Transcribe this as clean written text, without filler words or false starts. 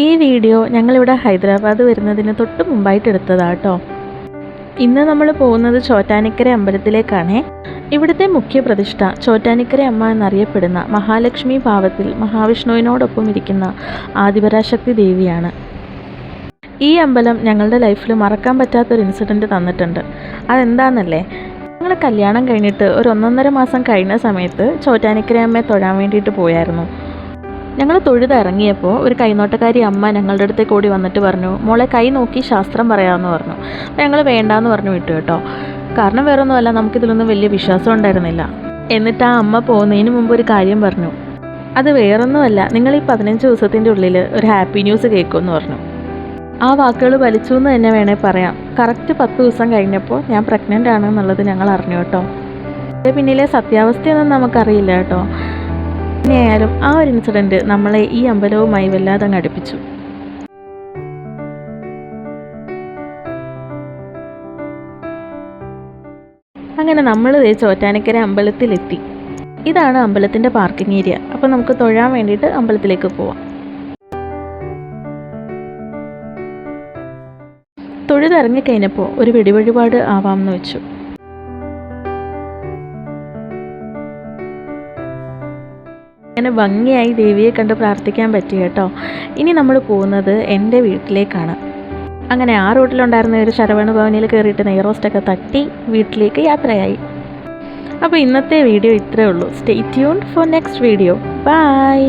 ഈ വീഡിയോ ഞങ്ങളിവിടെ ഹൈദരാബാദ് വരുന്നതിന് തൊട്ട് മുമ്പായിട്ട് എടുത്തതാണ് കേട്ടോ. ഇന്ന് നമ്മൾ പോകുന്നത് ചോറ്റാനിക്കര അമ്പലത്തിലേക്കാണേ. ഇവിടുത്തെ മുഖ്യ പ്രതിഷ്ഠ ചോറ്റാനിക്കര അമ്മ എന്നറിയപ്പെടുന്ന മഹാലക്ഷ്മി ഭാവത്തിൽ മഹാവിഷ്ണുവിനോടൊപ്പം ഇരിക്കുന്ന ആദിപരാശക്തി ദേവിയാണ്. ഈ അമ്പലം ഞങ്ങളുടെ ലൈഫിൽ മറക്കാൻ പറ്റാത്തൊരു ഇൻസിഡൻറ്റ് തന്നിട്ടുണ്ട്. അതെന്താണെന്നല്ലേ, ഞങ്ങൾ കല്യാണം കഴിഞ്ഞിട്ട് ഒരു 1.5 മാസം കഴിഞ്ഞ സമയത്ത് ചോറ്റാനിക്കര അമ്മയെ തൊഴാൻ വേണ്ടിയിട്ട് പോയായിരുന്നു. ഞങ്ങൾ തൊഴുതിറങ്ങിയപ്പോൾ ഒരു കൈനോട്ടക്കാരി അമ്മ ഞങ്ങളുടെ അടുത്തേക്ക് ഓടി വന്നിട്ട് പറഞ്ഞു, മോളെ കൈ നോക്കി ശാസ്ത്രം പറയാമെന്ന് പറഞ്ഞു. അപ്പോൾ ഞങ്ങൾ വേണ്ടാന്ന് പറഞ്ഞു വിട്ടു കേട്ടോ. കാരണം വേറൊന്നുമല്ല, നമുക്കിതിലൊന്നും വലിയ വിശ്വാസം ഉണ്ടായിരുന്നില്ല. എന്നിട്ട് ആ അമ്മ പോകുന്നതിന് മുമ്പ് ഒരു കാര്യം പറഞ്ഞു. അത് വേറൊന്നുമല്ല, നിങ്ങൾ ഈ 15 ദിവസത്തിൻ്റെ ഉള്ളിൽ ഒരു ഹാപ്പി ന്യൂസ് കേൾക്കുമെന്ന് പറഞ്ഞു. ആ വാക്കുകൾ വലിച്ചു എന്ന് തന്നെ വേണേൽ പറയാം. കറക്റ്റ് 10 ദിവസം കഴിഞ്ഞപ്പോൾ ഞാൻ പ്രഗ്നൻ്റ് ആണെന്നുള്ളത് ഞങ്ങൾ അറിഞ്ഞു കേട്ടോ. പിന്നിലെ സത്യാവസ്ഥയൊന്നും നമുക്കറിയില്ല കേട്ടോ. എങ്ങനെയായാലും ആ ഒരു ഇൻസിഡൻറ്റ് നമ്മളെ ഈ അമ്പലവുമായി വല്ലാതെ അങ്ങ് അടുപ്പിച്ചു. അങ്ങനെ നമ്മൾ ചോറ്റാനിക്കര അമ്പലത്തിലെത്തി. ഇതാണ് അമ്പലത്തിൻ്റെ പാർക്കിംഗ് ഏരിയ. അപ്പോൾ നമുക്ക് തൊഴാൻ വേണ്ടിയിട്ട് അമ്പലത്തിലേക്ക് പോവാം. തൊഴുതിറങ്ങിക്കഴിഞ്ഞപ്പോൾ ഒരു വെടിവഴിപാട് ആവാമെന്ന് വെച്ചു. അങ്ങനെ ഭംഗിയായി ദേവിയെ കണ്ട് പ്രാർത്ഥിക്കാൻ പറ്റി കേട്ടോ. ഇനി നമ്മൾ പോകുന്നത് എൻ്റെ വീട്ടിലേക്കാണ്. അങ്ങനെ ആ റൂട്ടിലുണ്ടായിരുന്ന ഒരു ശരവണ ഭവനിൽ കയറിയിട്ട് നെയ്റോസ്റ്റൊക്കെ തട്ടി വീട്ടിലേക്ക് യാത്രയായി. അപ്പോൾ ഇന്നത്തെ വീഡിയോ ഇത്രയേ ഉള്ളൂ. Stay tuned for next video. By.